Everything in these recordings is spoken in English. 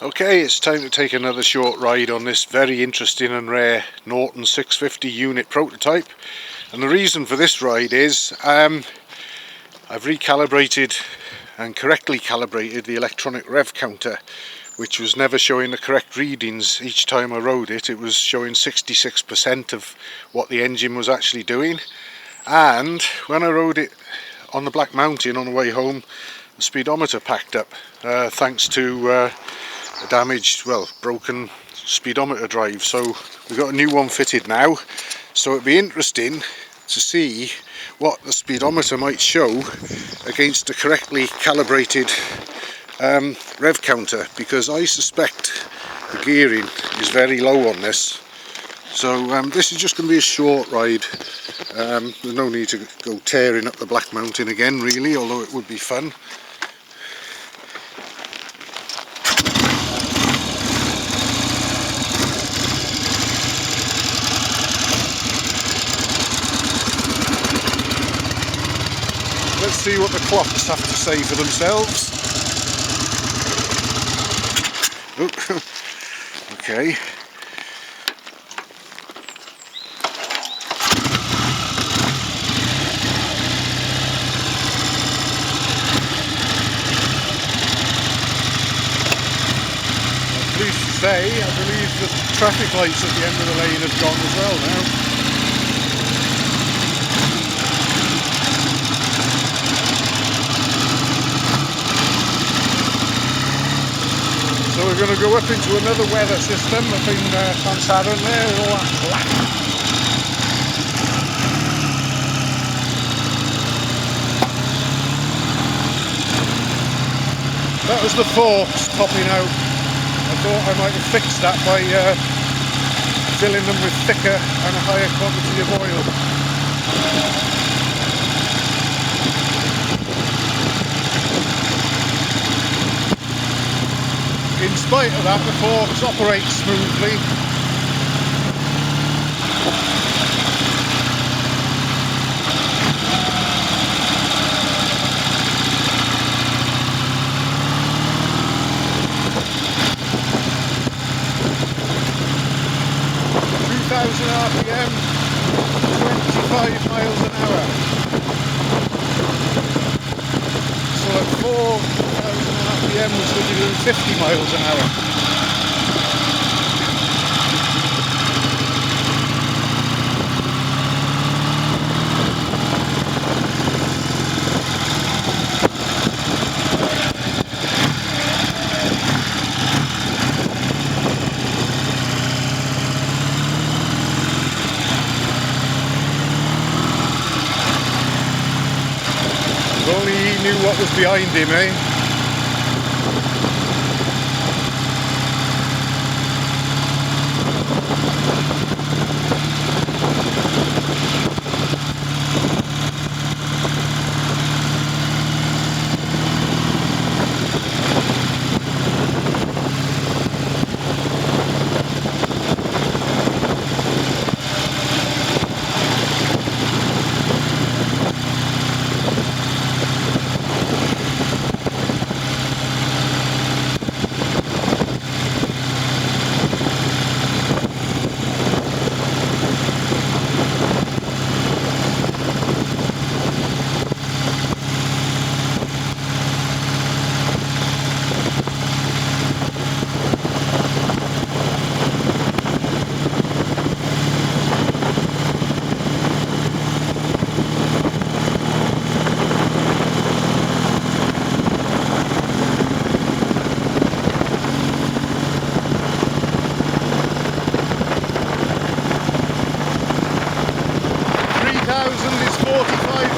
Okay, it's time to take another short ride on this very interesting and rare Norton 650 unit prototype. And the reason for this ride is I've recalibrated and correctly calibrated the electronic rev counter, which was never showing the correct readings each time I rode it. It was showing 66% of what the engine was actually doing. And when I rode it on the Black Mountain on the way home, the speedometer packed up thanks to a damaged, broken speedometer drive. So we've got a new one fitted now, so it'd be interesting to see what the speedometer might show against a correctly calibrated rev counter, because I suspect the gearing is very low on this. So this is just going to be a short ride. There's no need to go tearing up the Black Mountain again really, although it would be fun. Let's see what the clocks have to say for themselves. Oh, okay. Pleased to say, I believe the traffic lights at the end of the lane have gone as well now. So we're going to go up into another weather system up in Sansarin there, with all that black. That was the forks popping out. I thought I might have fixed that by filling them with thicker and a higher quantity of oil. In spite of that, the forks operate smoothly. RPM, 25 miles an hour. So at 4,000 RPM we should be doing 50 miles an hour. If only he knew what was behind him, eh?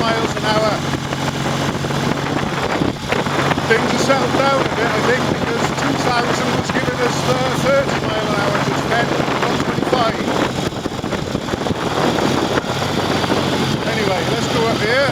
Miles an hour. Things have settled down a bit, I think, because 2000 was giving us 30 mile an hour to 10, not 25. Anyway, let's go up here.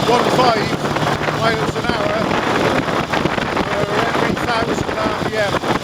miles an hour for every 1,000 RPM.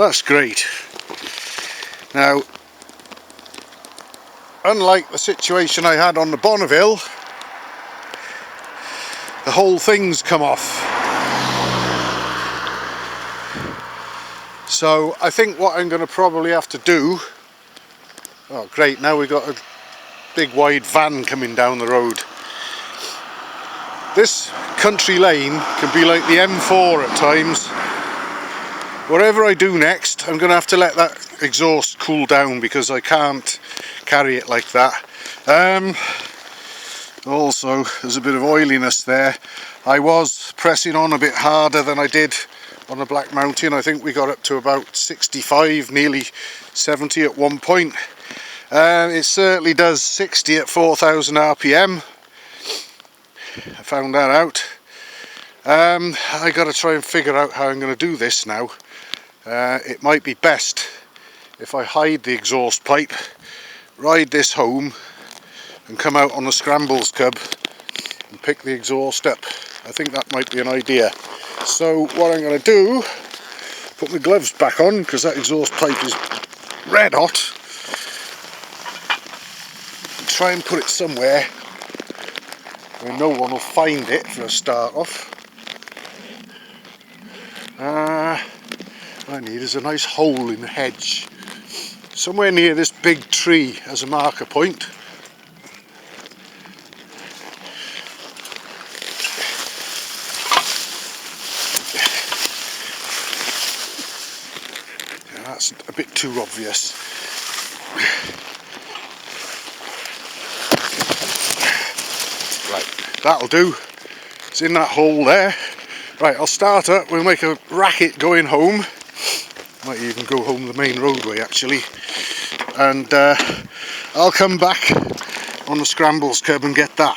That's great. Now, unlike the situation I had on the Bonneville, the whole thing's come off. So I think what I'm going to probably have to do... Oh great, now we've got a big wide van coming down the road. This country lane can be like the M4 at times. Whatever I do next, I'm going to have to let that exhaust cool down because I can't carry it like that. Also, there's a bit of oiliness there. I was pressing on a bit harder than I did on the Black Mountain. I think we got up to about 65, nearly 70 at one point. It certainly does 60 at 4,000 RPM. I found that out. I got to try and figure out how I'm going to do this now. It might be best if I hide the exhaust pipe, ride this home and come out on the scrambles cub and pick the exhaust up. I think that might be an idea. So what I'm going to do, put my gloves back on because that exhaust pipe is red hot, and try and put it somewhere where no one will find it for a start off. What I need is a nice hole in the hedge, somewhere near this big tree as a marker point. Yeah, that's a bit too obvious. Right, that'll do. It's in that hole there. Right, I'll start up, we'll make a racket going home. Might even go home the main roadway actually. And I'll come back on the scrambles cub and get that.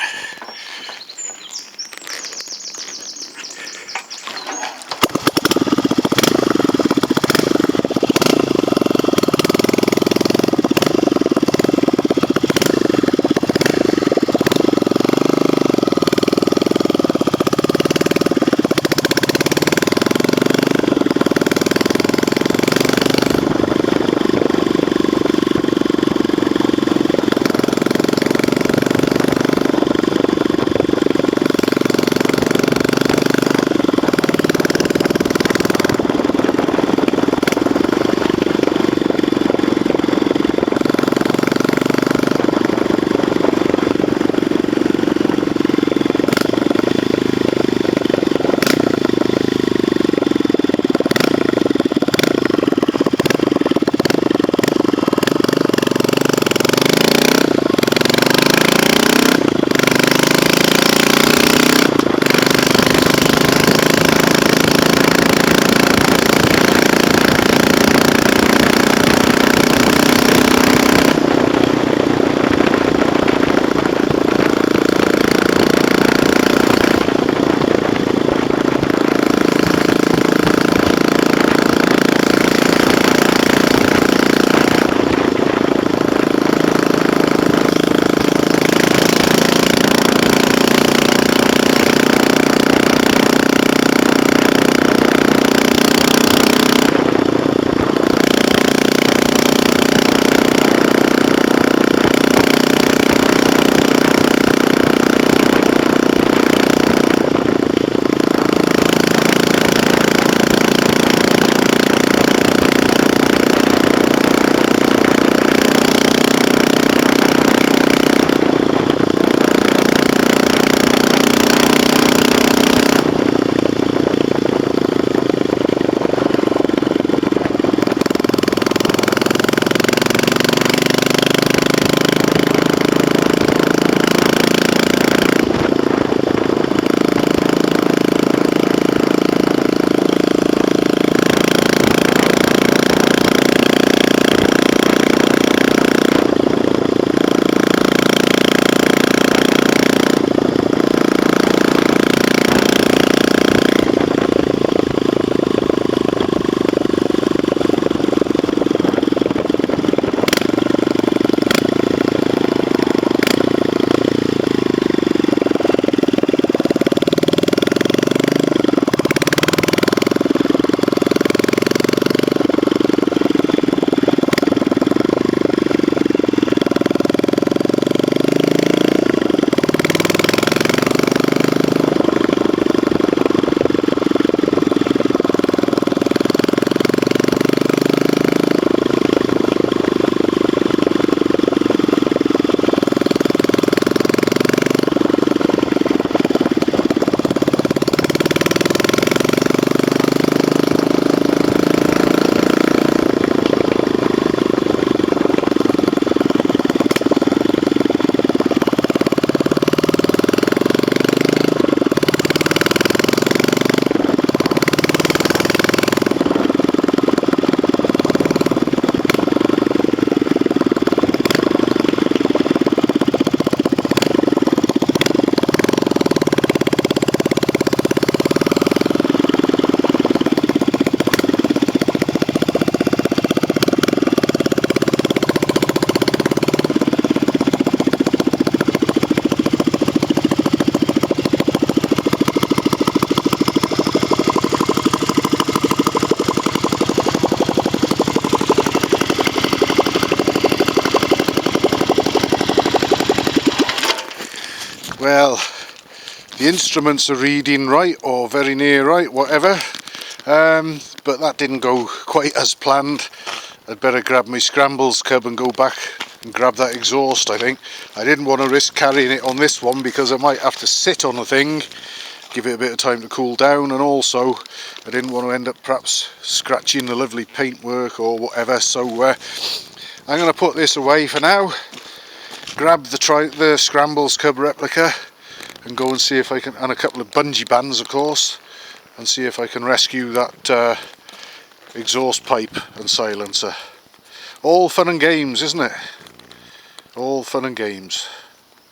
the instruments are reading right, or very near right, whatever, but that didn't go quite as planned. I'd better grab my scrambles cub and go back and grab that exhaust. I think I didn't want to risk carrying it on this one because I might have to sit on the thing, give it a bit of time to cool down, and also I didn't want to end up perhaps scratching the lovely paintwork or whatever. So I'm going to put this away for now, grab the scrambles cub replica and go and see if I can, and a couple of bungee bands of course, and see if I can rescue that exhaust pipe and silencer. All fun and games, isn't it? All fun and games.